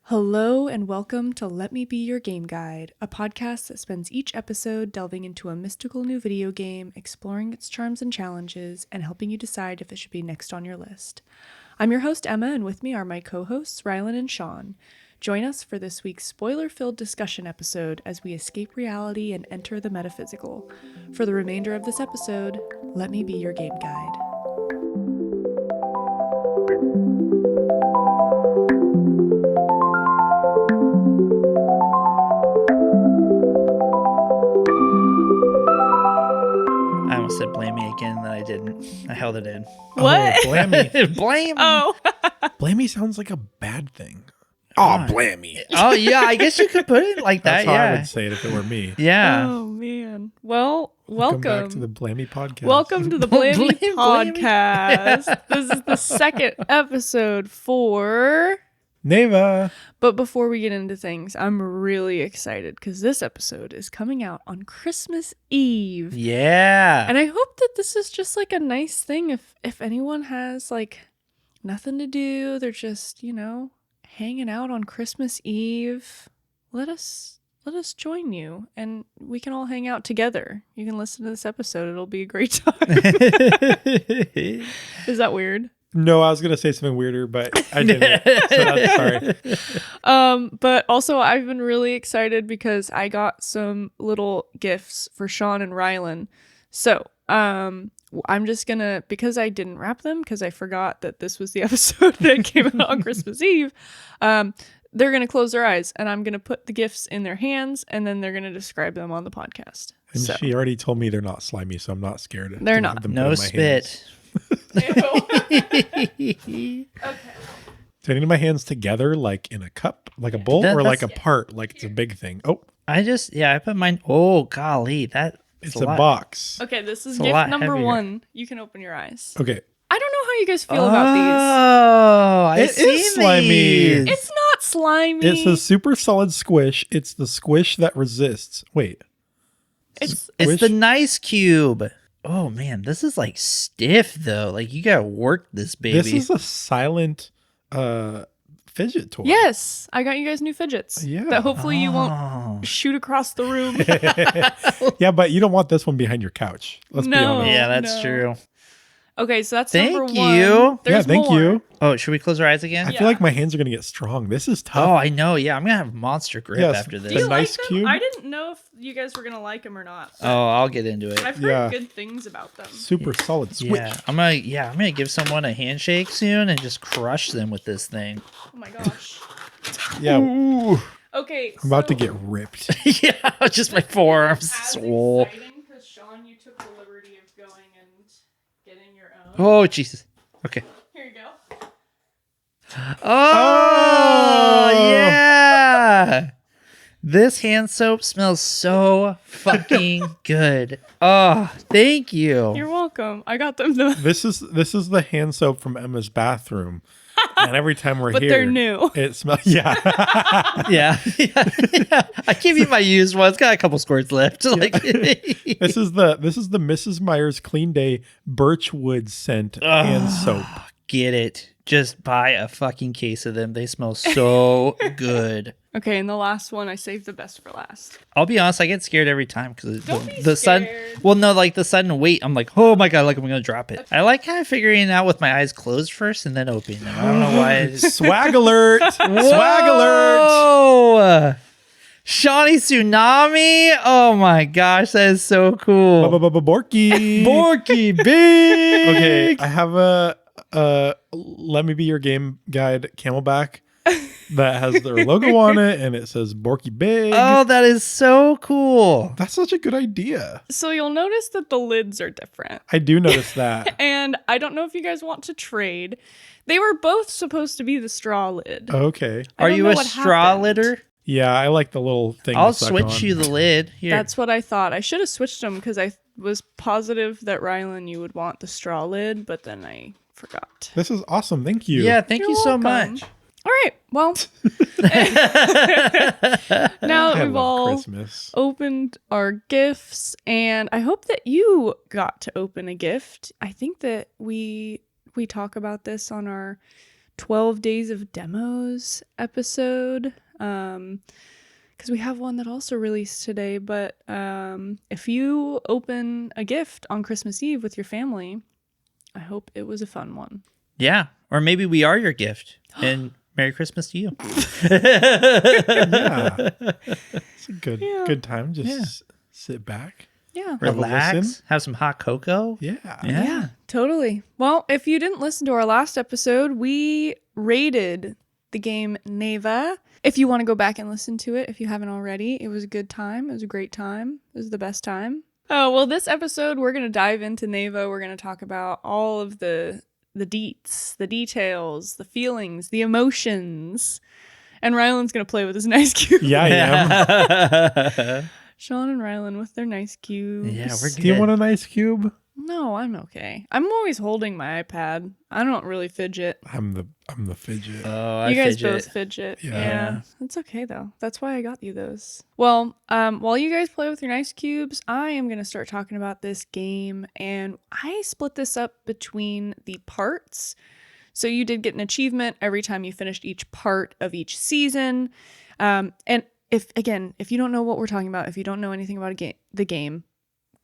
Hello and welcome to Let Me Be Your Game Guide, a podcast that spends each episode delving into a mystical new video game, exploring its charms and challenges, and helping you decide if it should be next on your list. I'm your host Emma, and with me are my co-hosts Rylan and Sean. Join us for this week's spoiler-filled discussion episode as we escape reality and enter the metaphysical. For the remainder of this episode, let me be your game guide. I almost said blame me again, and then I didn't. I held it in. What? Oh, blammy. Blame. Oh. Blammy sounds like a bad thing. Oh, blammy. Oh, yeah. I guess you could put it like that. That's how Yeah. I would say it if it were me. Yeah. Oh, man. Well, welcome. Back to the Blammy podcast. Welcome to the Blammy Blammy. podcast. This is the second episode for... Neva. But before we get into things, I'm really excited because this episode is coming out on Christmas Eve. Yeah. And I hope that this is just like a nice thing if anyone has like nothing to do, they're just, hanging out on Christmas Eve. Let us join you and we can all hang out together. You can listen to this episode. It'll be a great time. Is that weird? No, I was going to say something weirder, but I didn't. So that's sorry. But also I've been really excited because I got some little gifts for Sean and Rylan. So, I'm just gonna, because I didn't wrap them because I forgot that this was the episode that came out on Christmas Eve. They're gonna close their eyes and I'm gonna put the gifts in their hands and then they're gonna describe them on the podcast. And So. she already told me they're not slimy, so I'm not scared. They're to not. have them No put in my spit. Okay. Do I need my hands together, like in a cup, like a bowl, or like apart, like it's a big thing? Oh, I put mine. Oh, golly. it's a box. Okay, this is It's a gift lot number heavier. 1. You can open your eyes. Okay. I don't know how you guys feel about Oh, I It see is slimy. these. these. It's not slimy. It's a super solid squish. It's the squish that resists. Wait. It's It's the nice cube. Oh, man. This is like stiff, though. Like, you got to work this baby. This is a silent fidget toy. Yes, I got you guys new fidgets. Yeah. That hopefully you Oh. won't shoot across the room. Yeah, but you don't want this one behind your couch. Let's be No. honest. Yeah, that's No. true. Okay, so that's Thank number 1. you. There's Thank more. you. Oh, should we close our eyes again? I feel like my hands are going to get strong. This is tough. Oh, I know. Yeah, I'm going to have monster grip Yes. after Do this. you The nice like them? cube? I didn't know if you guys were gonna like them or not. but Oh, I'll get into it. I've heard Yeah. good things about them. Super solid switch. Yeah, I'm gonna give someone a handshake soon and just crush them with this thing. Oh my gosh. Yeah. Okay, I'm about to so get ripped. Yeah, just my forearms as swole. exciting because Sean, you took the liberty of going and getting your own. Oh Jesus. Okay. Here you go. Oh, yeah. This hand soap smells so fucking good. Oh, thank you. You're welcome. I got them the This is the hand soap from Emma's bathroom. And every time we're but here, they're new. it smells. Yeah. Yeah. I give you my used one. It's got a couple squirts left. Like, This is the Mrs. Meyer's Clean Day Birchwood scent hand soap. get it. Just buy a fucking case of them. They smell so good. Okay, and the last one I saved the best for last. I'll be honest, I get scared every time because Don't be the sudden. scared. Well, no, like the sudden weight. I'm like, oh my god, like I'm gonna drop it. I like kind of figuring it out with my eyes closed first and then opening them. I don't know why. I just... Swag alert! Swag alert! Whoa! Shawnee Tsunami. Oh my gosh, that is so cool. Borky. Borky big. Okay, I have a Let Me Be Your Game Guide Camelback that has their logo on it and it says Borky Big. Oh, that is so cool. That's such a good idea. So you'll notice that the lids are different. I do notice that. And I don't know if you guys want to trade. They were both supposed to be the straw lid. Okay. I Are don't you know a what straw happened. litter? Yeah, I like the little thing. I'll to suck switch on. you the lid. Here. That's what I thought. I should have switched them because I was positive that Rylan, you would want the straw lid, but then I forgot. This is awesome. Thank you. Yeah, thank You're you so welcome. much. All right. Well, now that I we've love all Christmas. opened our gifts, and I hope that you got to open a gift. I think that we talk about this on our 12 Days of Demos episode. Because we have one that also released today. But if you open a gift on Christmas Eve with your family, I hope it was a fun one. Yeah. Or maybe we are your gift. And Merry Christmas to you. Yeah. It's a good time. Just sit back. Yeah. Relax. Have some hot cocoa. Yeah. Yeah, totally. Well, if you didn't listen to our last episode, we rated the game Neva. If you want to go back and listen to it, if you haven't already, it was a good time. It was a great time. It was the best time. Oh, well, this episode, we're going to dive into Neva. We're going to talk about all of the deets, the details, the feelings, the emotions. And Ryland's going to play with his nice cube. Yeah, I am. Sean and Ryland with their nice cubes. Yeah, we're good. Do you want an ice cube? No, I'm okay. I'm always holding my iPad. I don't really fidget. I'm the fidget. Oh, I You guys fidget. both fidget. Yeah. Yeah. That's okay though. That's why I got you those. Well, while you guys play with your nice cubes, I am going to start talking about this game, and I split this up between the parts. So you did get an achievement every time you finished each part of each season. And if you don't know what we're talking about, if you don't know anything about the game,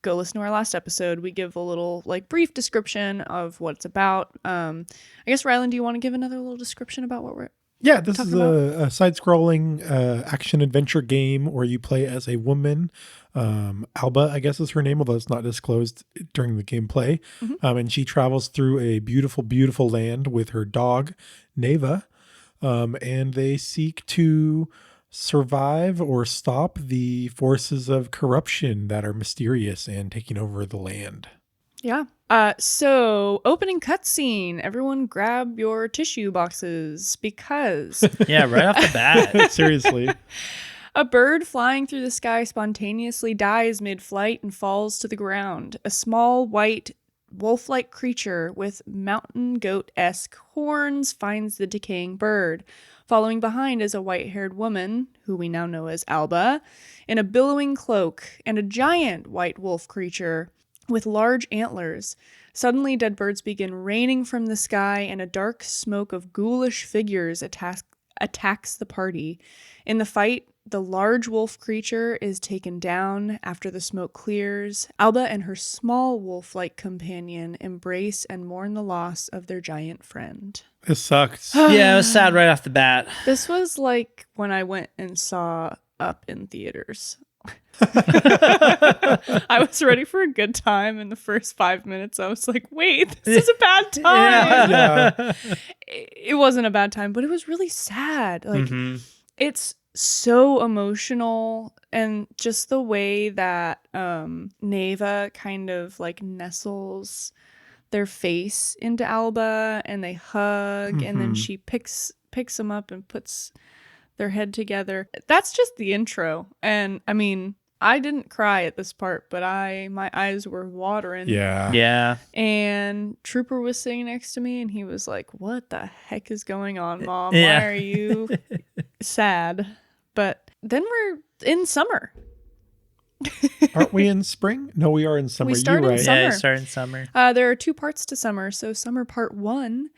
go listen to our last episode. We give a little brief description of what it's about. I guess, Ryland, do you want to give another little description about what we're This talking is a side-scrolling action-adventure game where you play as a woman. Alba, I guess is her name, although it's not disclosed during the gameplay. And she travels through a beautiful, beautiful land with her dog, Neva. And they seek to survive or stop the forces of corruption that are mysterious and taking over the land. Yeah. So opening cutscene. Everyone grab your tissue boxes because Yeah, right off the bat. Seriously. a bird flying through the sky spontaneously dies mid-flight and falls to the ground. A small white wolf-like creature with mountain goat-esque horns finds the decaying bird. Following behind is a white-haired woman, who we now know as Alba, in a billowing cloak, and a giant white wolf creature with large antlers. Suddenly, dead birds begin raining from the sky, and a dark smoke of ghoulish figures attacks the party. In the fight, the large wolf creature is taken down after the smoke clears. Alba and her small wolf-like companion embrace and mourn the loss of their giant friend. This sucks. Yeah, it was sad right off the bat. This was like when I went and saw Up in theaters. I was ready for a good time. In the first 5 minutes, I was like, wait, this is a bad time. Yeah. It wasn't a bad time, but it was really sad. It's so emotional, and just the way that Neva kind of nestles their face into Alba, and they hug, and then she picks them up and puts their head together. That's just the intro. And I mean, I didn't cry at this part, but my eyes were watering. Yeah. Yeah. And Trooper was sitting next to me, and he was like, "What the heck is going on, Mom? Yeah. Why are you sad?" But then we're in summer. Aren't we in spring? No, we are in summer. We start You're in right. summer. Yeah, it started in summer. There are 2 parts to summer. So summer part 1,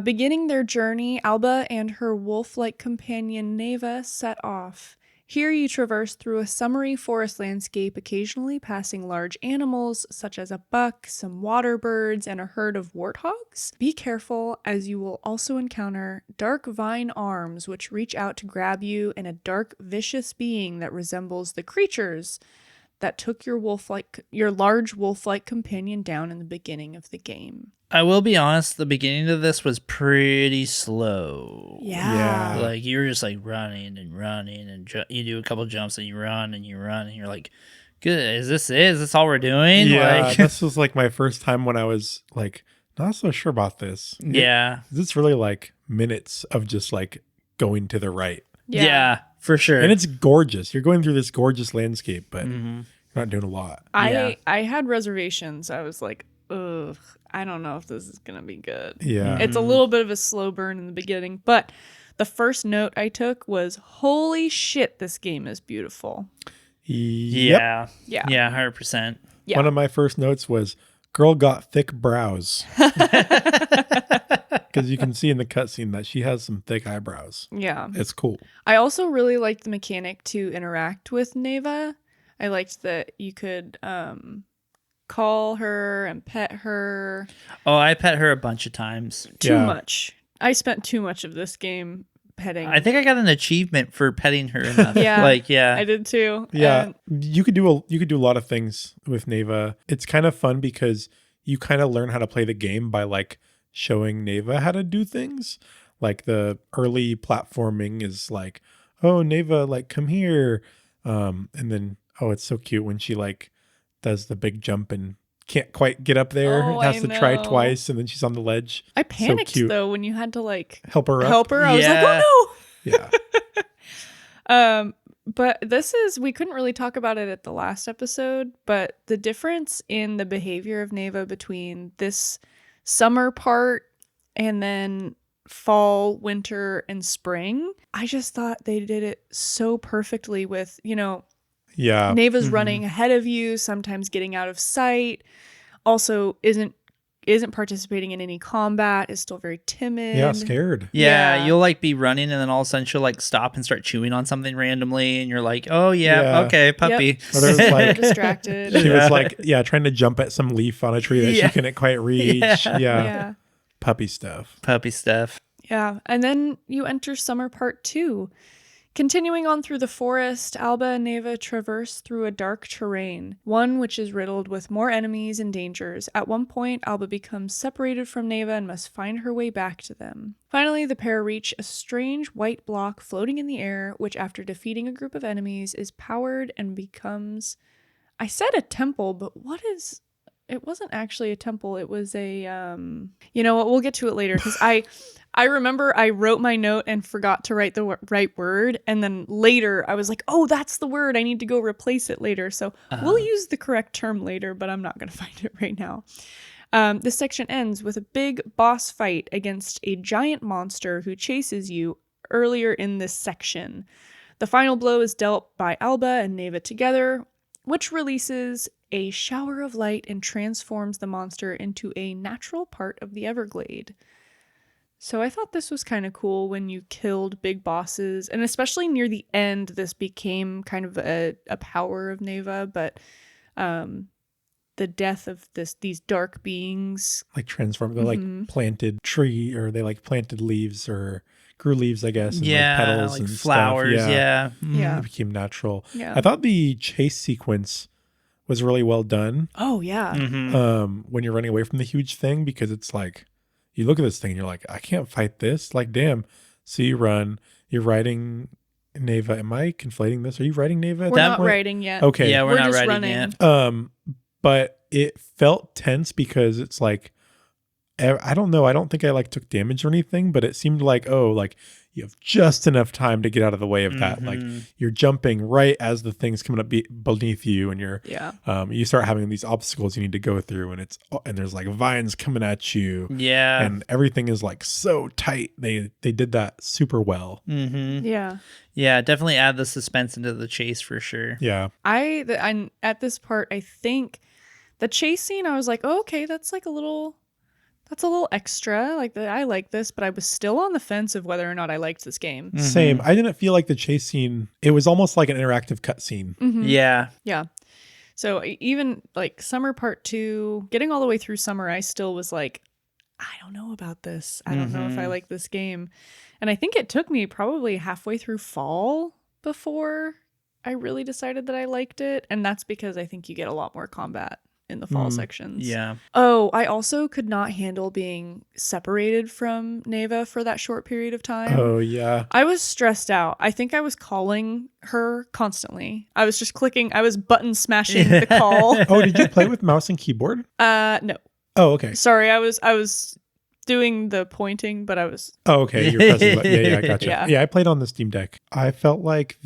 beginning their journey, Alba and her wolf-like companion Neva set off. Here you traverse through a summery forest landscape, occasionally passing large animals such as a buck, some water birds, and a herd of warthogs. Be careful, as you will also encounter dark vine arms which reach out to grab you, and a dark, vicious being that resembles the creatures that took your large wolf-like companion down in the beginning of the game. I will be honest, the beginning of this was pretty slow. Yeah. Like, you were just running and running, and you do a couple jumps and you run and you're like, good, is this all we're doing? Yeah, this was my first time when I was not so sure about this. Yeah. It's really minutes of just going to the right. Yeah, for sure. And it's gorgeous. You're going through this gorgeous landscape, but you're not doing a lot. I had reservations. I was like, ugh, I don't know if this is going to be good. Yeah. It's a little bit of a slow burn in the beginning, but the first note I took was, holy shit, this game is beautiful. Yep. Yeah. Yeah, 100%. Yeah. One of my first notes was, girl got thick brows. Because you can see in the cutscene that she has some thick eyebrows. Yeah. It's cool. I also really liked the mechanic to interact with Neva. I liked that you could call her and pet her. Oh, I pet her a bunch of times. Too much. I spent too much of this game petting. I think I got an achievement for petting her enough. Yeah. Yeah. I did too. Yeah. You could do a lot of things with Neva. It's kind of fun because you kind of learn how to play the game by like showing Neva how to do things. Like the early platforming is like, oh, Neva, like come here. And then, oh, it's so cute when she like does the big jump and can't quite get up there. Oh, has I to try know. twice and then she's on the ledge. I panicked cute. though when you had to like Help her up. I was like, oh Yeah. no. But we couldn't really talk about it at the last episode, but the difference in the behavior of Neva between this summer part and then fall, winter, and spring, I just thought they did it so perfectly with, Yeah. Neva's running ahead of you, sometimes getting out of sight, also isn't participating in any combat, is still very timid. Yeah, scared. Yeah, you'll like be running and then all of a sudden she'll like stop and start chewing on something randomly and you're like, oh yeah. Okay, puppy. Yep. Or there's like distracted. she was like, trying to jump at some leaf on a tree that she couldn't quite reach. Yeah. Puppy stuff. Yeah, and then you enter summer part 2. Continuing on through the forest, Alba and Neva traverse through a dark terrain, one which is riddled with more enemies and dangers. At one point, Alba becomes separated from Neva and must find her way back to them. Finally, the pair reach a strange white block floating in the air, which after defeating a group of enemies is powered and becomes... I said a temple, but it wasn't actually a temple. It was a... You know what? We'll get to it later, because I remember I wrote my note and forgot to write the right word. And then later I was like, oh, that's the word. I need to go replace it later. So we'll use the correct term later, but I'm not going to find it right now. This section ends with a big boss fight against a giant monster who chases you earlier in this section. The final blow is dealt by Alba and Neva together, which releases a shower of light and transforms the monster into a natural part of the Everglade. So I thought this was kind of cool when you killed big bosses, and especially near the end, this became kind of a power of Neva, but the death of these dark beings. Like transformed, they like planted tree, or they like planted leaves or grew leaves, I guess. And like petals like and flowers. stuff. Yeah. It became natural. Yeah. I thought the chase sequence was really well done. Oh, yeah. When you're running away from the huge thing, because it's like, you look at this thing and you're like, I can't fight this. Like, damn. So you run. You're riding Neva. Am I conflating this? Are you riding Neva? We're not riding yet. Okay. Yeah, we're not just riding running. yet. But it felt tense because it's like, I don't know. I don't think I like took damage or anything, but it seemed like, you have just enough time to get out of the way of that. Like you're jumping right as the thing's coming up beneath you, and you start having these obstacles you need to go through, and there's like vines coming at you. Yeah. And everything is like so tight. They did that super well. Yeah. Yeah, definitely add the suspense into the chase for sure. Yeah. I'm at this part, I think the chase scene, I was like, oh, okay, that's a little extra. Like, I like this, but I was still on the fence of whether or not I liked this game. Same. I didn't feel like the chase scene. It was almost like an interactive cutscene. Yeah. Yeah. So even like summer part 2, getting all the way through summer, I still was like, I don't know about this. I don't know if I like this game. And I think it took me probably halfway through fall before I really decided that I liked it. And that's because I think you get a lot more combat in the fall sections. Yeah. Oh, I also could not handle being separated from Neva for that short period of time. Oh, yeah. I was stressed out. I think I was calling her constantly. I was just clicking. I was button smashing the call. Oh, did you play with mouse and keyboard? No. Oh, okay. Sorry, I was doing the pointing, but I was... Oh, okay. You're pressing yeah, I gotcha. Yeah. Yeah, I played on the Steam Deck. I felt like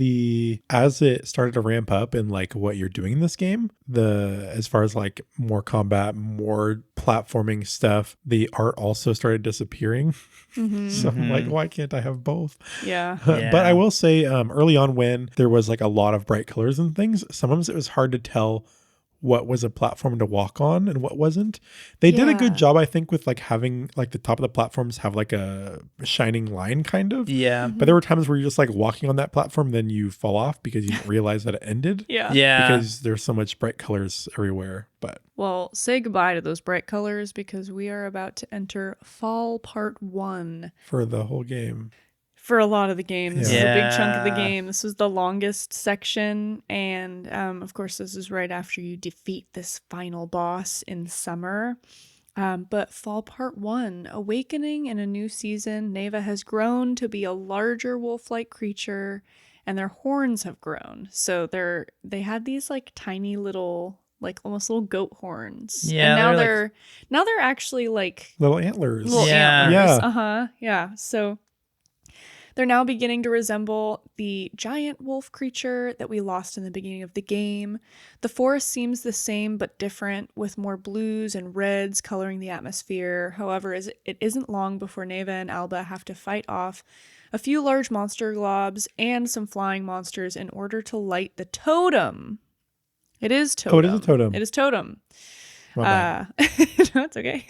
as it started to ramp up and like what you're doing in this game, as far as like more combat, more platforming stuff, the art also started disappearing. So I'm like, why can't I have both? Yeah. But I will say early on when there was like a lot of bright colors and things, sometimes it was hard to tell what was a platform to walk on and what wasn't. They did a good Yeah. job, I think, with like having like the top of the platforms have like a shining line kind of. Yeah. But there were times where you're just like walking on that platform, then you fall off because you didn't realize that it ended. Yeah. Yeah. Because there's so much bright colors everywhere. But Well, say goodbye to those bright colors because we are about to enter Fall Part 1. for the whole game. For a lot of the game. This is a big chunk of the Yeah. game. This was the longest section. And of course, this is right after you defeat this final boss in summer. But Fall Part 1, Awakening in a new season, Neva has grown to be a larger wolf-like creature, and their horns have grown. So they had these like tiny little, like almost little goat horns. Yeah, and now they're, they're actually like Little antlers. little Yeah. antlers. Yeah. Uh-huh. Yeah. So they're now beginning to resemble the giant wolf creature that we lost in the beginning of the game. The forest seems the same but different, with more blues and reds coloring the atmosphere. However, it isn't long before Neva and Alba have to fight off a few large monster globs and some flying monsters in order to light the totem. It is totem. Oh, it is a totem. It is totem. My bad. No, it's okay.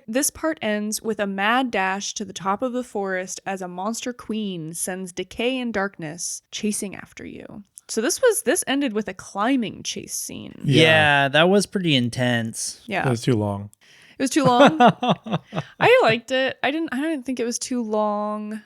This part ends with a mad dash to the top of the forest as a monster queen sends decay and darkness chasing after you. So this ended with a climbing chase scene. Yeah, that was pretty intense. Yeah. It was too long. It was too long. I liked it. I didn't think it was too long.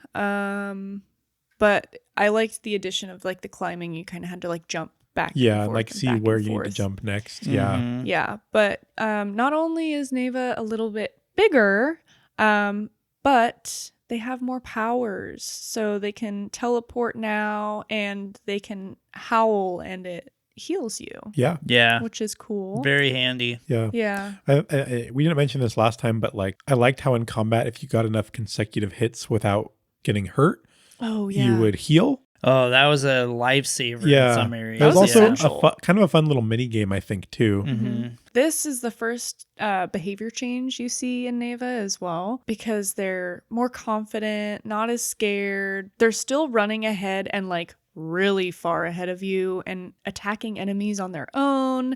But I liked the addition of like the climbing. You kind of had to like jump back. Yeah, and and forth like and see back where and you need to forth. jump next. Yeah. Mhm. Yeah, but not only is Neva a little bit bigger, but they have more powers. So they can teleport now and they can howl and it heals you, Yeah. Yeah. which is cool. Very handy. Yeah. Yeah. We didn't mention this last time, but like I liked how in combat, if you got enough consecutive hits without getting hurt, Oh, yeah. you would heal. Oh, that was a lifesaver Yeah. in some areas. That was was also essential. kind of a fun little mini game, I think, too. Mm-hmm. This is the first behavior change you see in Neva as well, because they're more confident, not as scared. They're still running ahead and like really far ahead of you and attacking enemies on their own.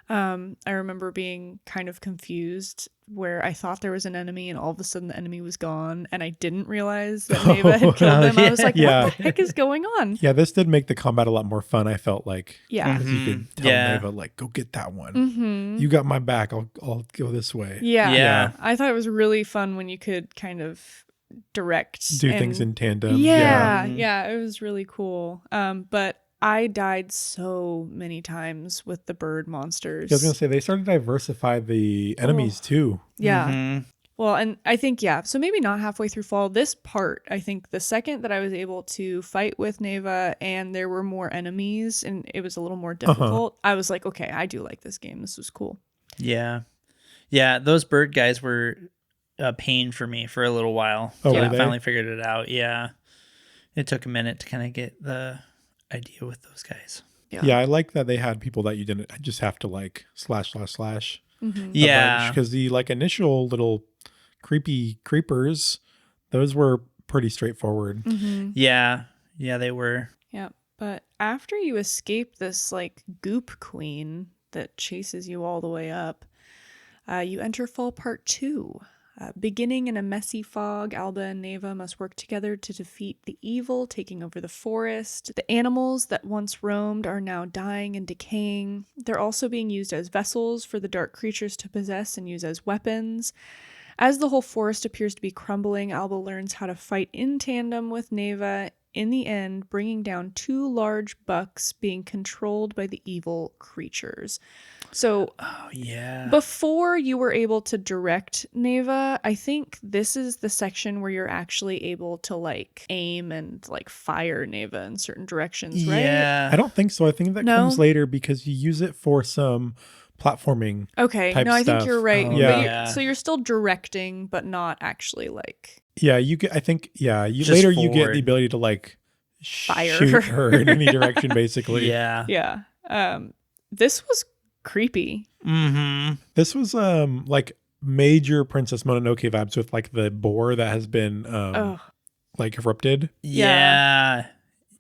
I remember being kind of confused where I thought there was an enemy and all of a sudden the enemy was gone and I didn't realize that Neva had killed them. I was like, Yeah. what the heck is going on? Yeah, this did make the combat a lot more fun, I felt like. Yeah. Because you could tell Yeah. Neva, like, go get that one. Mm-hmm. You got my back. I'll go this way. Yeah. Yeah. I thought it was really fun when you could kind of direct. Do and- things in tandem. Yeah, Mhm. yeah, it was really cool. But I died so many times with the bird monsters. I was going to say, they started to diversify the enemies too. Yeah. Mhm. Well, and I think, yeah, so maybe not halfway through fall. This part, I think the second that I was able to fight with Neva and there were more enemies and it was a little more difficult, I was like, okay, I do like this game. This was cool. Yeah. Yeah. Those bird guys were a pain for me for a little while. Oh, till were I they? finally figured it out. Yeah. It took a minute to kind of get the idea with those guys. Yeah, I like that they had people that you didn't just have to like slash. Mm-hmm. Yeah. Because the like initial little creepy creepers, those were pretty straightforward. Mm-hmm. Yeah. Yeah, they were. Yeah. But after you escape this like goop queen that chases you all the way up, you enter Fall Part 2. Beginning in a messy fog, Alba and Neva must work together to defeat the evil taking over the forest. The animals that once roamed are now dying and decaying. They're also being used as vessels for the dark creatures to possess and use as weapons. As the whole forest appears to be crumbling, Alba learns how to fight in tandem with Neva, in the end bringing down 2 large bucks being controlled by the evil creatures. So Oh, yeah. before you were able to direct Neva, I think this is the section where you're actually able to like aim and like fire Neva in certain directions, right? Yeah. I don't think so. I think that No? comes later because you use it for some platforming. Okay. Type No, I think stuff. you're right. Oh, But yeah. Yeah. so you're still directing, but not actually like Yeah, you get. I think. Yeah, you Just later you get forward. the ability to like Fire shoot her. her in any direction, basically. Yeah. yeah. This was creepy. Mm-hmm. This was like major Princess Mononoke vibes with like the boar that has been Oh, like erupted. Yeah. Yeah.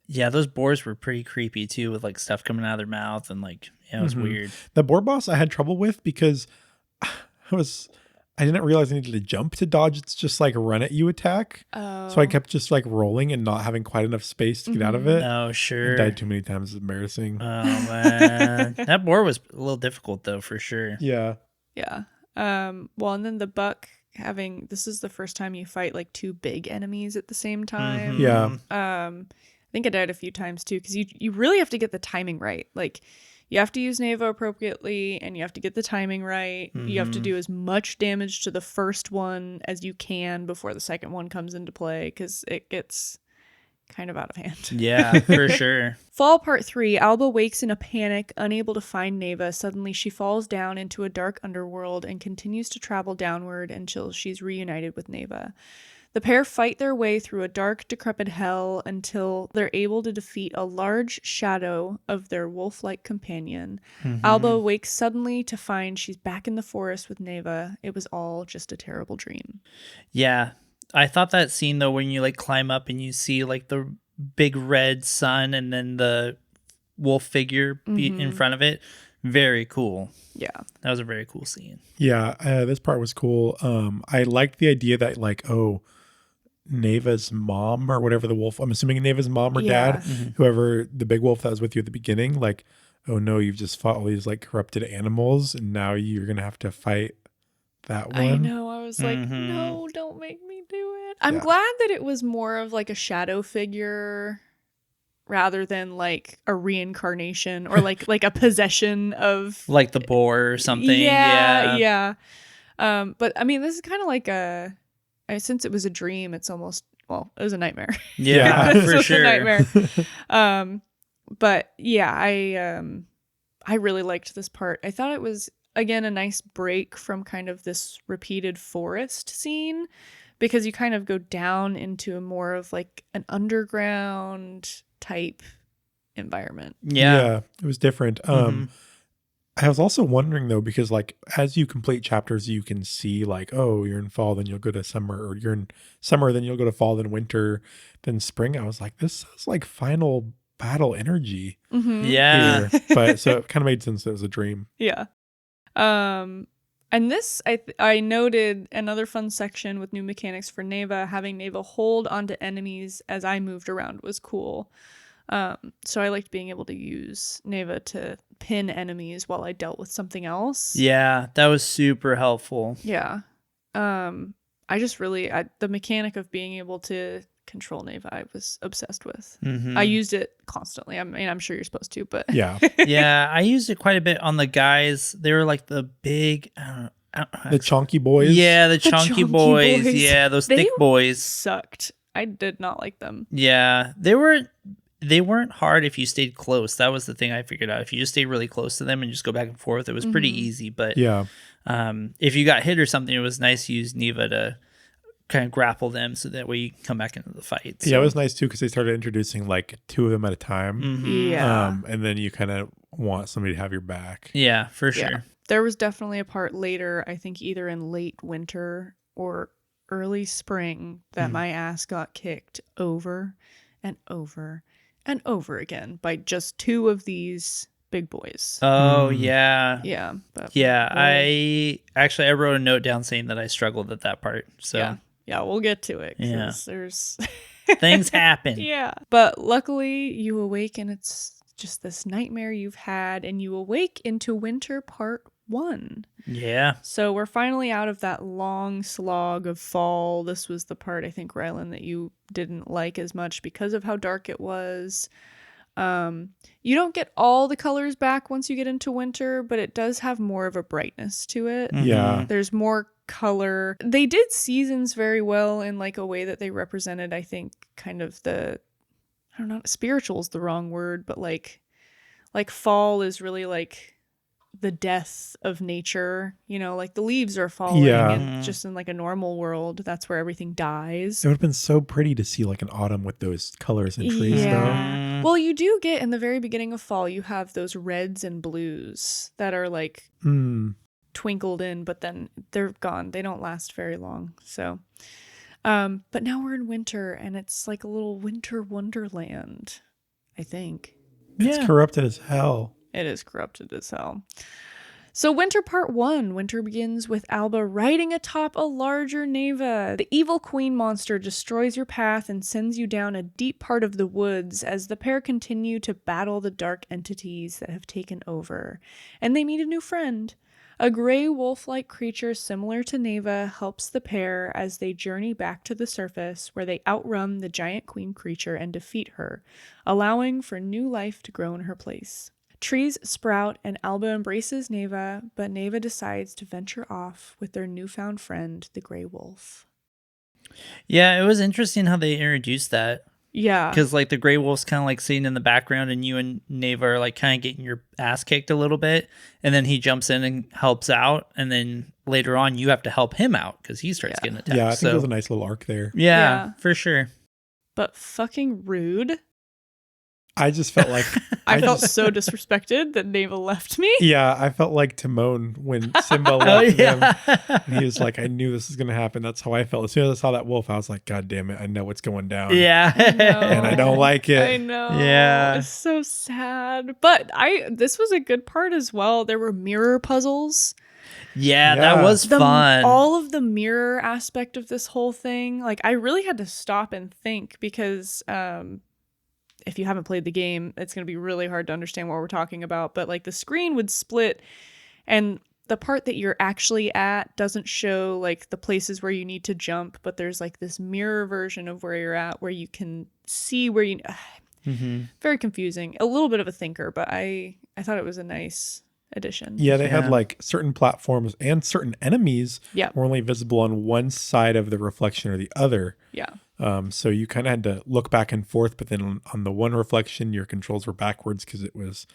Yeah, those boars were pretty creepy too, with like stuff coming out of their mouth and like it was weird. The boar boss I had trouble with because I didn't realize I needed to jump to dodge. It's just like a run at you attack. Oh. So I kept just like rolling and not having quite enough space to get out of it. Oh, I sure. died too many times. It's embarrassing. Oh man, that boar was a little difficult though, for sure. Yeah. Yeah. Well, and then the buck this is the first time you fight like two big enemies at the same time. Yeah. I think I died a few times too, because you really have to get the timing right. Like, you have to use Neva appropriately, and you have to get the timing right. You have to do as much damage to the first one as you can before the second one comes into play, because it gets kind of out of hand. Yeah, for sure. Fall Part 3. Alba wakes in a panic, unable to find Neva. Suddenly, she falls down into a dark underworld and continues to travel downward until she's reunited with Neva. The pair fight their way through a dark, decrepit hell until they're able to defeat a large shadow of their wolf-like companion. Alba wakes suddenly to find she's back in the forest with Neva. It was all just a terrible dream. Yeah. I thought that scene though, when you like climb up and you see like the big red sun and then the wolf figure in front of it, very cool. Yeah. That was a very cool scene. Yeah. This part was cool. I liked the idea that like, Neva's mom or whatever the wolf, I'm assuming Neva's mom or dad, whoever the big wolf that was with you at the beginning, like, oh no, you've just fought all these like corrupted animals and now you're going to have to fight that one. I know. I was like, no, don't make me do it. I'm glad that it was more of like a shadow figure rather than like a reincarnation or like a possession of like the boar or something. Yeah. But I mean, this is kind of like since it was a dream, it's almost, well, it was a nightmare. Yeah, This for was sure. a nightmare. But yeah, I really liked this part. I thought it was, again, a nice break from kind of this repeated forest scene, because you kind of go down into a more of like an underground type environment. Yeah. It was different. I was also wondering though, because like as you complete chapters, you can see like, oh, you're in fall, then you'll go to summer, or you're in summer, then you'll go to fall, then winter, then spring. I was like, this sounds like final battle energy. Yeah. Here. But so it kind of made sense that it was a dream. Yeah. And this, I noted another fun section with new mechanics for Neva. Having Neva hold onto enemies as I moved around was cool. So I liked being able to use Neva to pin enemies while I dealt with something else. Yeah, that was super helpful. Yeah. I just really, the mechanic of being able to control Neva, I was obsessed with. I used it constantly. I mean, I'm sure you're supposed to, but Yeah. Yeah, I used it quite a bit on the guys. They were like the big, The chonky boys. yeah, the chunky chunky boys. boys. Yeah, those They thick boys. sucked. I did not like them. Yeah, they weren't hard if you stayed close. That was the thing I figured out. If you just stayed really close to them and just go back and forth, it was pretty easy. But Yeah. if you got hit or something, it was nice to use Neva to kind of grapple them so that way you can come back into the fight. Yeah, it was nice too because they started introducing like two of them at a time. Yeah. And then you kind of want somebody to have your back. Yeah, for sure. Yeah. There was definitely a part later, I think either in late winter or early spring, that my ass got kicked over and over and over again by just two of these big boys. Oh, yeah. Yeah. But Yeah, I wrote a note down saying that I struggled at that part. So yeah, we'll get to it. 'Cause Yeah. there's things happen. Yeah. But luckily you awake and it's just this nightmare you've had, and you awake into winter part 1. Yeah. So we're finally out of that long slog of fall. This was the part, I think, Rylan, that you didn't like as much because of how dark it was. You don't get all the colors back once you get into winter, but it does have more of a brightness to it. Yeah. There's more color. They did seasons very well in like a way that they represented, I think, kind of the, I don't know, spiritual is the wrong word, but like fall is really like the death of nature, you know, like the leaves are falling, and just in like a normal world, that's where everything dies. It would have been so pretty to see like an autumn with those colors and trees though. Well, you do get in the very beginning of fall, you have those reds and blues that are like twinkled in, but then they're gone. They don't last very long. So, but now we're in winter and it's like a little winter wonderland. I think. It's corrupted as hell. It is corrupted as hell. So Winter Part 1. Winter begins with Alba riding atop a larger Neva. The evil queen monster destroys your path and sends you down a deep part of the woods as the pair continue to battle the dark entities that have taken over. And they meet a new friend. A gray wolf-like creature similar to Neva helps the pair as they journey back to the surface, where they outrun the giant queen creature and defeat her, allowing for new life to grow in her place. Trees sprout and Alba embraces Neva, but Neva decides to venture off with their newfound friend, the gray wolf. Yeah, it was interesting how they introduced that. Yeah. Because, like, the gray wolf's kind of, like, sitting in the background, and you and Neva are, like, kind of getting your ass kicked a little bit. And then he jumps in and helps out. And then later on, you have to help him out because he starts getting attacked. Yeah, I think it was a nice little arc there. Yeah, for sure. But fucking rude. I just felt like... I felt so disrespected that Neva left me. Yeah, I felt like Timon when Simba left them. And he was like, I knew this was going to happen. That's how I felt. As soon as I saw that wolf, I was like, God damn it, I know what's going down. Yeah. And I don't like it. I know. Yeah. It's so sad. But this was a good part as well. There were mirror puzzles. Yeah, that was fun. All of the mirror aspect of this whole thing, like, I really had to stop and think because... if you haven't played the game, it's going to be really hard to understand what we're talking about. But like the screen would split and the part that you're actually at doesn't show like the places where you need to jump. But there's like this mirror version of where you're at where you can see where you... Very confusing. A little bit of a thinker, but I thought it was a nice addition. Yeah, they had like certain platforms and certain enemies were only visible on one side of the reflection or the other. Yeah. So you kind of had to look back and forth, but then on the one reflection, your controls were backwards because it was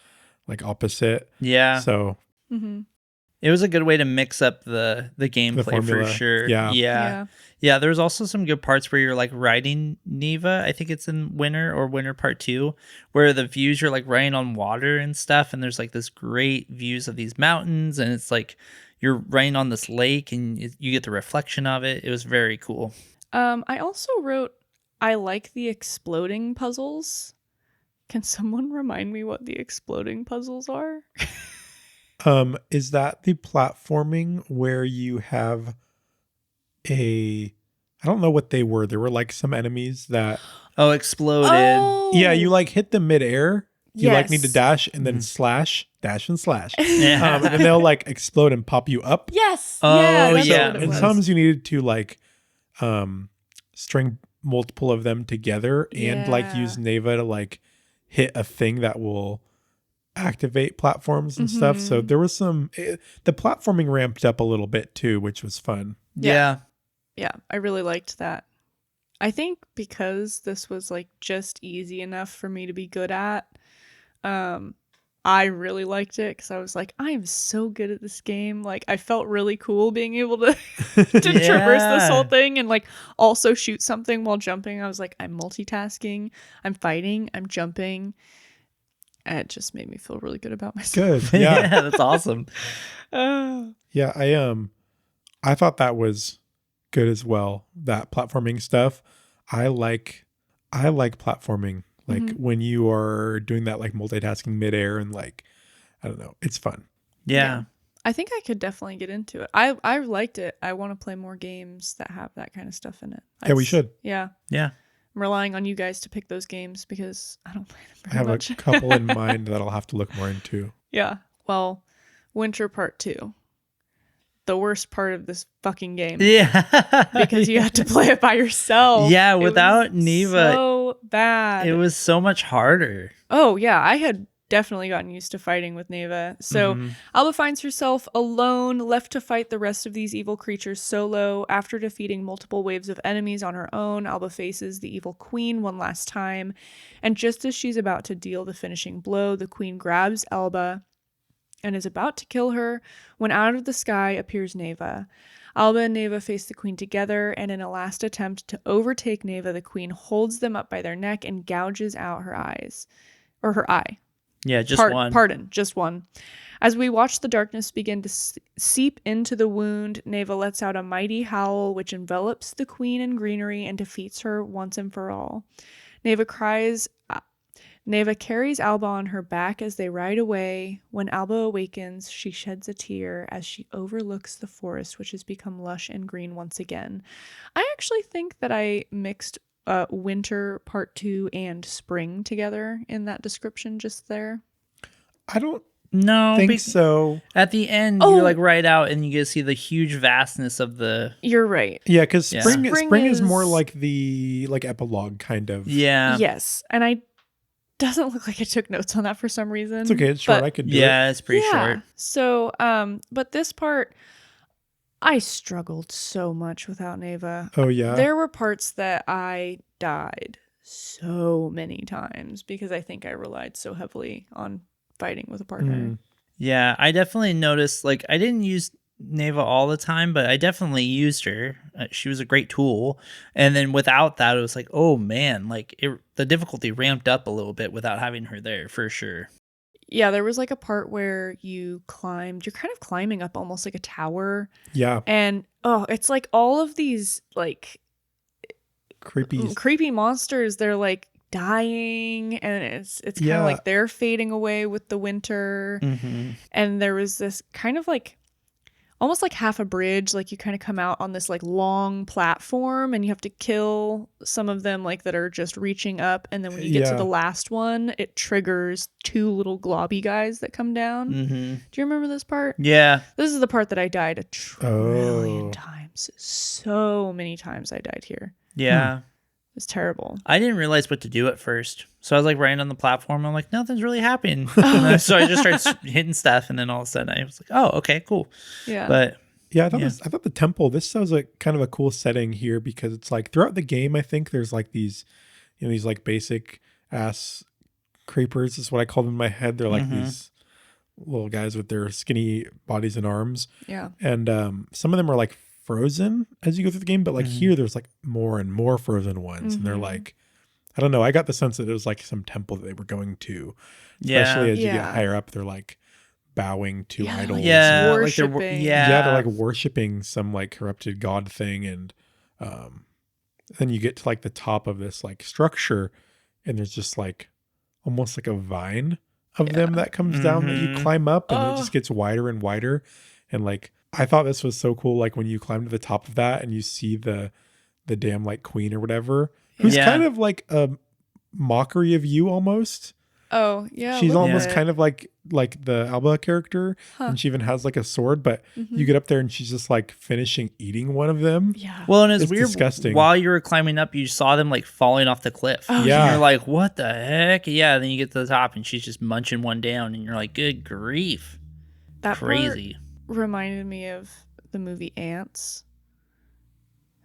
like opposite. Yeah. So it was a good way to mix up the gameplay for sure. Yeah. There's also some good parts where you're like riding Neva. I think it's in Winter Part 2, where the views you're like riding on water and stuff. And there's like this great views of these mountains. And it's like you're riding on this lake and you get the reflection of it. It was very cool. I also wrote, I like the exploding puzzles. Can someone remind me what the exploding puzzles are? Is that the platforming where you have I don't know what they were. There were like some enemies that... Oh, exploded. Oh. Yeah, you like hit them midair. You like need to dash and then dash and slash. Yeah. And they'll like explode and pop you up. Yes. Oh, that's yeah. what it And was. sometimes you needed to like string multiple of them together and like use Neva to like hit a thing that will activate platforms and stuff. So there was the platforming ramped up a little bit too, which was fun. Yeah. Yeah, I really liked that. I think because this was like just easy enough for me to be good at, I really liked it because I was like, I am so good at this game. Like, I felt really cool being able to traverse this whole thing and like also shoot something while jumping. I was like, I'm multitasking, I'm fighting, I'm jumping. And it just made me feel really good about myself. Good. Yeah. Yeah, that's awesome. Yeah, I thought that was good as well. That platforming stuff. I like platforming. Like when you are doing that like multitasking midair and like, I don't know, it's fun. Yeah. I think I could definitely get into it. I liked it. I want to play more games that have that kind of stuff in it. Yeah, we should. Yeah. Yeah. I'm relying on you guys to pick those games because I don't play them I have much. a couple in mind that I'll have to look more into. Yeah. Well, Winter Part 2. The worst part of this fucking game. Yeah. Because you had to play it by yourself. Yeah, It without was Neva. so bad. It was so much harder. Oh, yeah. I had definitely gotten used to fighting with Neva. So Alba finds herself alone, left to fight the rest of these evil creatures solo. After defeating multiple waves of enemies on her own, Alba faces the evil queen one last time. And just as she's about to deal the finishing blow, the queen grabs Alba and is about to kill her when out of the sky appears Neva. Alba and Neva face the queen together, and in a last attempt to overtake Neva, the queen holds them up by their neck and gouges out her eyes. Or her eye. Yeah, just one. Pardon, just one. As we watch the darkness begin to seep into the wound, Neva lets out a mighty howl which envelops the queen in greenery and defeats her once and for all. Neva cries Neva carries Alba on her back as they ride away. When Alba awakens, she sheds a tear as she overlooks the forest, which has become lush and green once again. I actually think that I mixed winter part 2 and spring together in that description just there. I don't No, think so. At the end, you like ride out and you get to see the huge vastness of the. You're right. Yeah, because spring is more like the epilogue kind of. Yeah. Yes, and I doesn't look like I took notes on that for some reason. It's okay. It's short. I could do it. Yeah, it's pretty short. So, but this part, I struggled so much without Neva. Oh yeah. There were parts that I died so many times because I think I relied so heavily on fighting with a partner. Yeah, I definitely noticed, like, I didn't use Neva all the time, but I definitely used her. She was a great tool. And then without that, it was like, oh man, like the difficulty ramped up a little bit without having her there for sure. Yeah, there was like a part where you're kind of climbing up almost like a tower. Yeah. And it's like all of these like creepy monsters, they're like dying, and it's kind of like they're fading away with the winter. And there was this kind of like almost like half a bridge, like you kind of come out on this like long platform and you have to kill some of them like that are just reaching up, and then when you get to the last one, it triggers 2 little globby guys that come down. Do you remember this part? Yeah, this is the part that I died a trillion times. So many times I died here. Yeah. It's terrible. I didn't realize what to do at first. So I was like riding on the platform. I'm like, nothing's really happening. So I just started hitting stuff. And then all of a sudden I was like, oh, okay, cool. Yeah. But yeah, I thought the temple, this sounds like kind of a cool setting here because it's like throughout the game, I think there's like these, these like basic ass creepers is what I call them in my head. They're like these little guys with their skinny bodies and arms. Yeah. And some of them are like frozen as you go through the game, but like here there's like more and more frozen ones, and they're like, I don't know, I got the sense that it was like some temple that they were going to, especially as you get higher up. They're like bowing to idols, worshiping. They're like worshiping some like corrupted god thing, and then you get to like the top of this like structure, and there's just like almost like a vine of them that comes down that you climb up, and it just gets wider and wider, and like I thought this was so cool. Like when you climb to the top of that and you see the damn like queen or whatever, who's kind of like a mockery of you almost. Oh yeah. She's almost kind of like the Alba character, and she even has like a sword, but you get up there and she's just like finishing eating one of them. Yeah. Well, and it's weird. Disgusting. While you were climbing up, you saw them like falling off the cliff. Oh, yeah. And you're like, what the heck? Yeah. Then you get to the top and she's just munching one down, and you're like, good grief. That crazy. Reminded me of the movie Ants.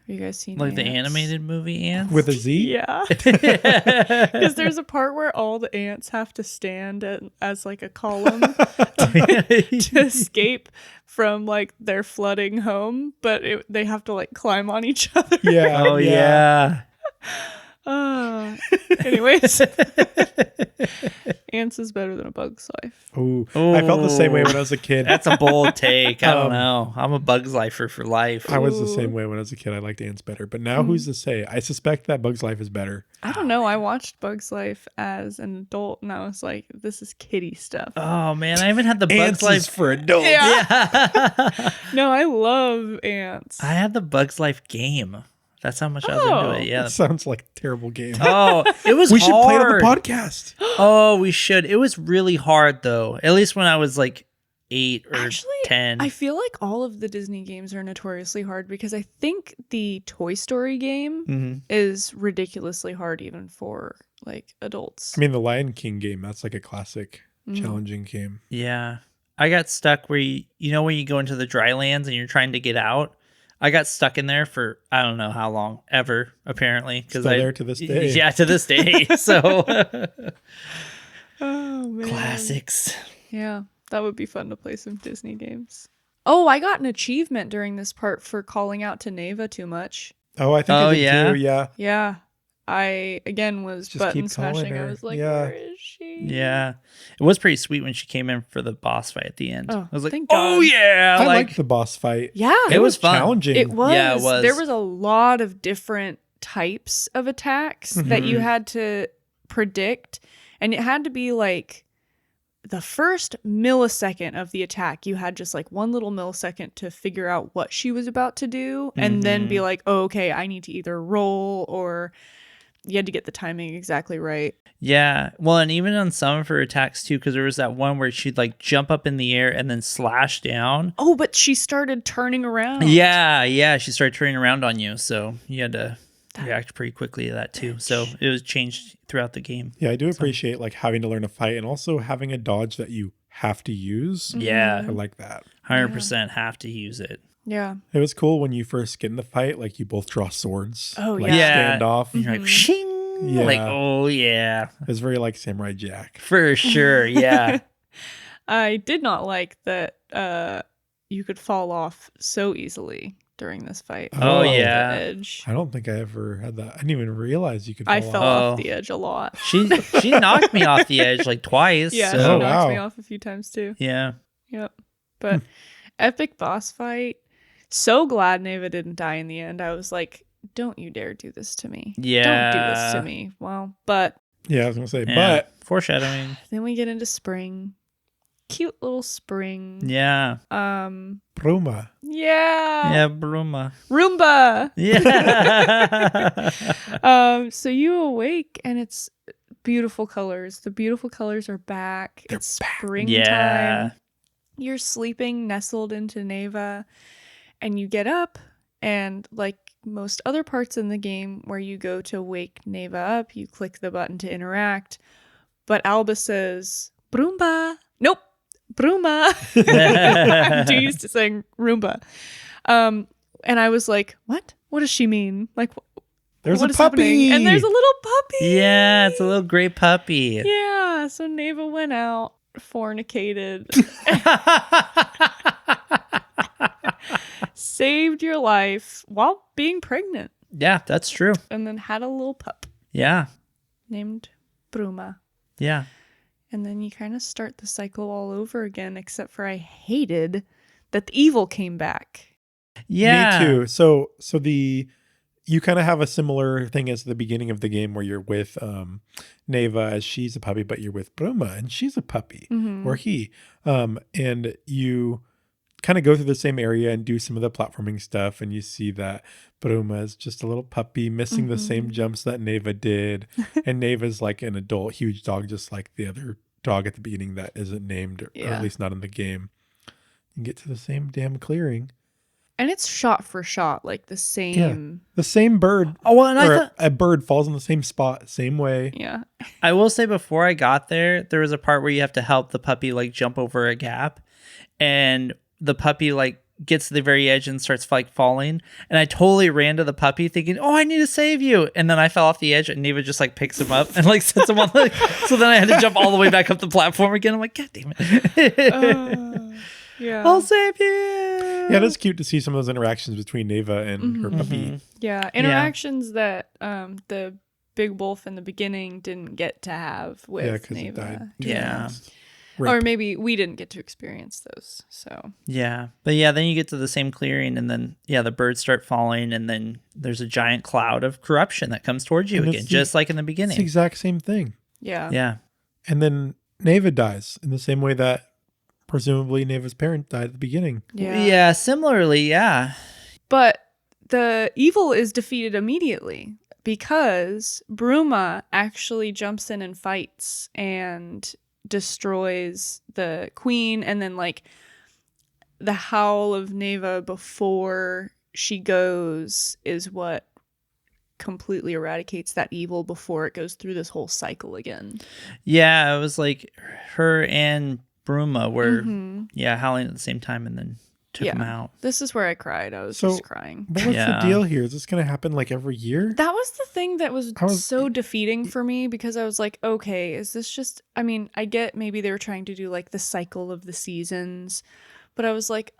Have you guys seen like Ants? The animated movie Ants with a Z? Yeah, because there's a part where all the ants have to stand as like a column to escape from like their flooding home, but they have to like climb on each other. Yeah. Oh yeah. Anyways, Ants is better than A Bug's Life. Oh, I felt the same way when I was a kid. That's a bold take. I don't know. I'm a Bug's Lifer for life. I was the same way when I was a kid. I liked Ants better, but now who's to say? I suspect that Bug's Life is better. I don't know. I watched Bug's Life as an adult, and I was like, "This is kiddie stuff." Oh man, I haven't had the Ants Bug's Life is for adults. Yeah. No, I love Ants. I had the Bug's Life game. That's how much I was into it. Yeah. That sounds like a terrible game. Oh, it was we hard. should play it on the podcast. Oh, we should. It was really hard though. At least when I was like 8 or 10. I feel like all of the Disney games are notoriously hard because I think the Toy Story game is ridiculously hard even for like adults. I mean, the Lion King game, that's like a classic challenging game. Yeah. I got stuck where when you go into the dry lands and you're trying to get out. I got stuck in there for I don't know how long, ever, apparently. Still there to this day. Yeah, to this day. So, oh man, classics. Yeah, that would be fun to play some Disney games. Oh, I got an achievement during this part for calling out to Neva too much. Oh, I think I did too. Yeah. Yeah. I, again, was Just button keep calling smashing. her. I was like, Yeah. where is she? Yeah. It was pretty sweet when she came in for the boss fight at the end. Oh, I was like, thank God. oh, yeah. I liked the boss fight. Yeah. It was fun. Challenging. It was. Yeah, it was. There was a lot of different types of attacks that you had to predict. And it had to be like the first millisecond of the attack, you had just like one little millisecond to figure out what she was about to do, and then be like, oh, okay, I need to either roll, or you had to get the timing exactly right. Yeah. Well, and even on some of her attacks too, because there was that one where she'd like jump up in the air and then slash down. Oh, but she started turning around. Yeah. She started turning around on you. So you had to react pretty quickly to that too. So it was changed throughout the game. Yeah, I do appreciate like having to learn to fight and also having a dodge that you have to use. Yeah. I like that. 100% have to use it. Yeah. It was cool when you first get in the fight, like you both draw swords. Oh, like, yeah. stand off. And you're like, shing. Yeah. Like, oh, yeah. It was very like Samurai Jack. For sure, yeah. I did not like that you could fall off so easily during this fight. Oh, yeah. Edge. I don't think I ever had that. I didn't even realize you could fall I fell off the edge a lot. She knocked me off the edge like twice. Yeah, so. she knocked me off a few times too. Yeah. Yep. But epic boss fight. So glad Neva didn't die in the end. I was like, don't you dare do this to me. Yeah. Don't do this to me. Well, but. Yeah, I was going to say, but. Foreshadowing. Then we get into spring. Cute little spring. Yeah. Bruma. Yeah. Yeah, Bruma. Roomba. Yeah. So you awake and it's beautiful colors. The beautiful colors are back. They're it's back. springtime. Yeah. You're sleeping nestled into Neva, and you get up, and like most other parts in the game where you go to wake Neva up, you click the button to interact, but Alba says, Broomba. Nope. Bruma. I'm too used to saying Roomba. And I was like, what? What does she mean? Like, there's what a is puppy. happening? And there's a little puppy. Yeah, it's a little gray puppy. Yeah. So Neva went out, fornicated, saved your life while being pregnant. Yeah, that's true. And then had a little pup. Yeah. Named Bruma. Yeah. And then you kind of start the cycle all over again, except for I hated that the evil came back. Yeah. Me too. So you kind of have a similar thing as the beginning of the game where you're with Neva as she's a puppy, but you're with Bruma and she's a puppy, or he. And you kind of go through the same area and do some of the platforming stuff, and you see that Bruma is just a little puppy missing the same jumps that Neva did. And Neva's like an adult, huge dog, just like the other dog at the beginning that isn't named, or at least not in the game. You get to the same damn clearing. And it's shot for shot, like the same. Yeah. The same bird. Oh, well, and I thought a bird falls in the same spot, same way. Yeah. I will say before I got there was a part where you have to help the puppy like jump over a gap, and the puppy like gets to the very edge and starts like falling, and I totally ran to the puppy thinking, oh, I need to save you, and then I fell off the edge, and Neva just like picks him up and like sets him on the so then I had to jump all the way back up the platform again. I'm like, god damn it. Yeah. I'll save you. Yeah, it's cute to see some of those interactions between Neva and her puppy. Yeah, interactions that the big wolf in the beginning didn't get to have with because it Neva. died. Yeah. Or maybe we didn't get to experience those. So yeah, but yeah, then you get to the same clearing, and then the birds start falling, and then there's a giant cloud of corruption that comes towards you again, just like in the beginning. It's the exact same thing. Yeah. And then Neva dies in the same way that presumably Neva's parent died at the beginning. Yeah, similarly, yeah. But the evil is defeated immediately because Bruma actually jumps in and fights and destroys the queen, and then like the howl of Neva before she goes is what completely eradicates that evil before it goes through this whole cycle again. Yeah, it was like her and Bruma were howling at the same time, and then took him out. This is where I cried. I was just crying. But what's the deal here? Is this going to happen like every year? That was the thing that was so defeating for me, because I was like, okay, is this just, I mean, I get maybe they were trying to do like the cycle of the seasons, but I was like,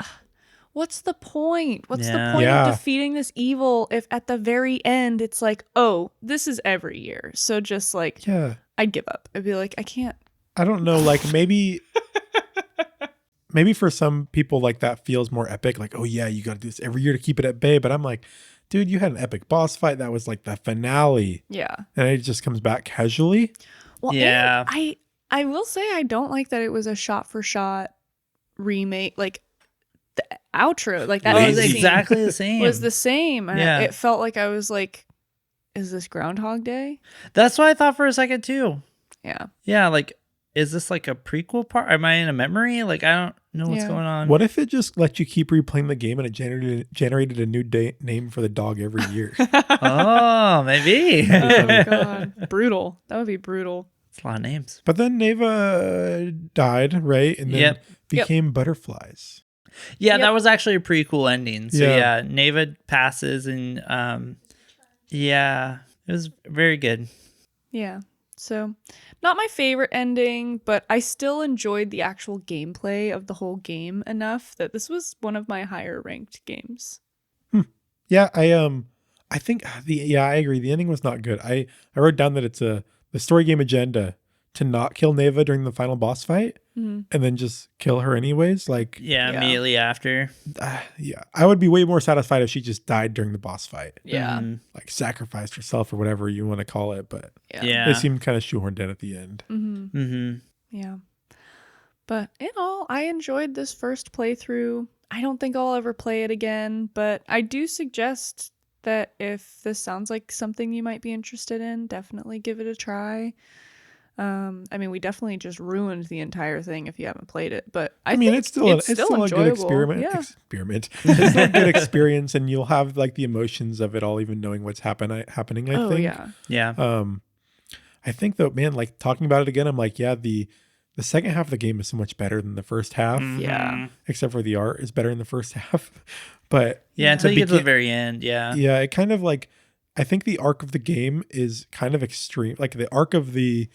what's the point? What's the point of defeating this evil if at the very end it's like, oh, this is every year. So just like, I'd give up. I'd be like, I can't. I don't know. Like maybe for some people like that feels more epic. Like, oh yeah, you got to do this every year to keep it at bay. But I'm like, dude, you had an epic boss fight. That was like the finale. Yeah. And it just comes back casually. Well, yeah. I will say I don't like that it was a shot-for-shot remake. Like, the outro, like that was exactly the same. Was the same. And it felt like I was like, is this Groundhog Day? That's what I thought for a second too. Yeah. Yeah, like, is this like a prequel part? Am I in a memory? Like, I don't know what's going on. What if it just let you keep replaying the game and it generated a new name for the dog every year? Oh, maybe. Oh my god, brutal. That would be brutal. It's a lot of names. But then Neva died, right? And then became butterflies. Yeah, that was actually a pretty cool ending. So yeah, Neva passes and it was very good. Yeah. So not my favorite ending, but I still enjoyed the actual gameplay of the whole game enough that this was one of my higher ranked games. Yeah, I think I agree. The ending was not good. I wrote down that it's the story game agenda to not kill Neva during the final boss fight and then just kill her anyways. Like immediately after. I would be way more satisfied if she just died during the boss fight. Yeah. Like sacrificed herself or whatever you want to call it. But it seemed kind of shoehorned in at the end. Yeah. But in all, I enjoyed this first playthrough. I don't think I'll ever play it again, but I do suggest that if this sounds like something you might be interested in, definitely give it a try. I mean, we definitely just ruined the entire thing if you haven't played it, but I mean, it's still a good experiment. Yeah. It's still a good experience, and you'll have like the emotions of it all, even knowing what's happening. I think. Yeah. I think though, man, like talking about it again, I'm like, the second half of the game is so much better than the first half. Yeah. Except for the art is better in the first half, but until you get to the very end. Yeah. Yeah. It kind of like, I think the arc of the game is kind of extreme. Like the arc of the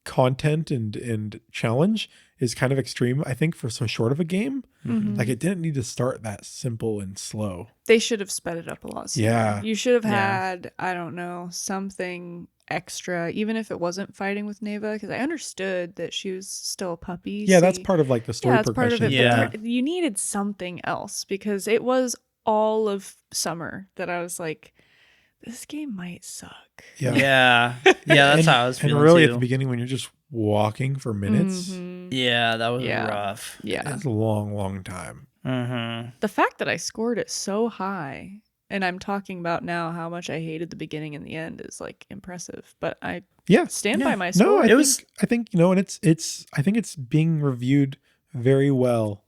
content and challenge is kind of extreme, I think, for so short of a game. Like it didn't need to start that simple and slow. They should have sped it up a lot sooner. Yeah. You should have had, I don't know, something extra, even if it wasn't fighting with Neva, because I understood that she was still a puppy. Yeah, that's part of like the story progression. Part of it, you needed something else because it was all of summer that I was like, this game might suck. Yeah. That's how I was feeling. And really, too. At the beginning, when you're just walking for minutes, yeah, that was rough. Yeah, it's a long time. The fact that I scored it so high, and I'm talking about now how much I hated the beginning and the end, is like impressive. But I stand by my score. No, I think and I think it's being reviewed very well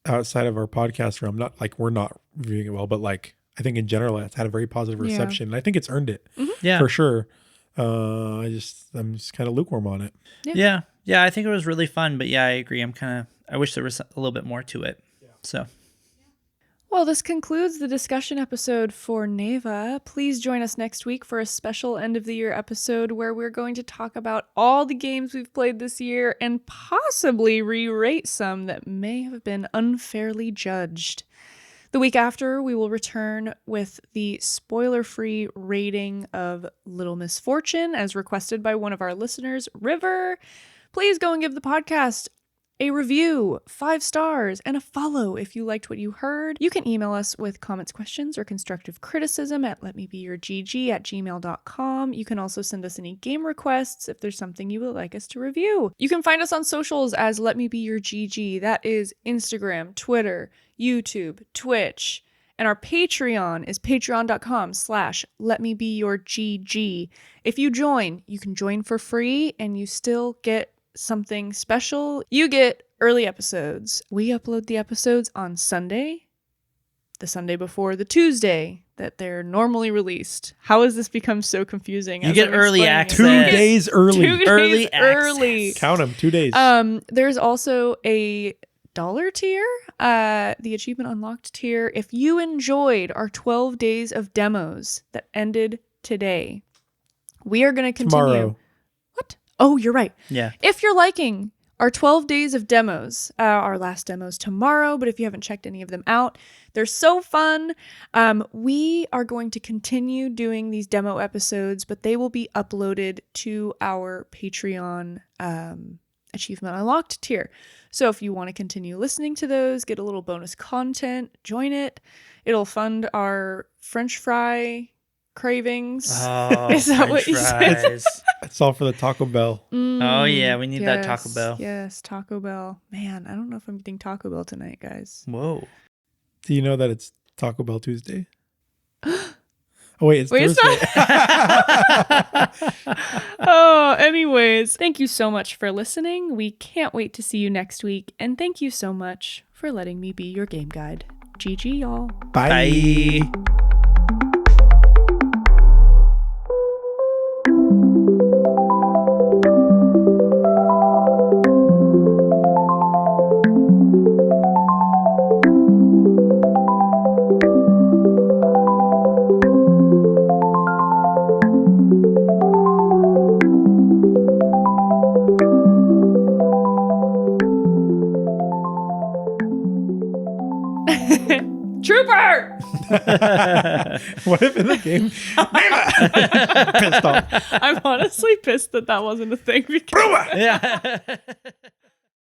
outside of our podcast realm. Not like we're not reviewing it well, but like. I think in general it's had a very positive reception. And I think it's earned it for sure. I'm just kind of lukewarm on it. Yeah. I think it was really fun, but I agree. I wish there was a little bit more to it. So. Well, this concludes the discussion episode for Neva. Please join us next week for a special end of the year episode where we're going to talk about all the games we've played this year and possibly re-rate some that may have been unfairly judged. The week after, we will return with the spoiler-free rating of Little Misfortune as requested by one of our listeners, River. Please go and give the podcast a review, 5 stars, and a follow if you liked what you heard. You can email us with comments, questions, or constructive criticism at letmebeyourgg@gmail.com. You can also send us any game requests if there's something you would like us to review. You can find us on socials as Let Me Be Your GG. That is Instagram, Twitter, YouTube, Twitch, and our Patreon is patreon.com/letmebeyourgg. If you join, you can join for free and you still get something special. You get early episodes. We upload the episodes on Sunday, the Sunday before the Tuesday that they're normally released. How has this become so confusing? You get early access. 2 days early. 2 days early early. Count them, 2 days. There's also a $1 tier, the Achievement Unlocked tier. If you enjoyed our 12 days of demos that ended today, we are going to continue. Tomorrow. What? Oh, you're right. Yeah. If you're liking our 12 days of demos, our last demo's tomorrow, but if you haven't checked any of them out, they're so fun. We are going to continue doing these demo episodes, but they will be uploaded to our Patreon Achievement Unlocked tier. So if you want to continue listening to those, get a little bonus content, join it. It'll fund our French fry cravings. Oh, is that what you said? It's all for the Taco Bell. Oh yeah, we need that Taco Bell. Yes, Taco Bell. Man, I don't know if I'm getting Taco Bell tonight, guys. Whoa. Do you know that it's Taco Bell Tuesday? Oh, wait, it's Thursday. Oh, anyways, thank you so much for listening. We can't wait to see you next week. And thank you so much for letting me be your game guide. GG, y'all. Bye. Bye. Trooper! What if in the game? Pissed off. I'm honestly pissed that wasn't a thing because Yeah.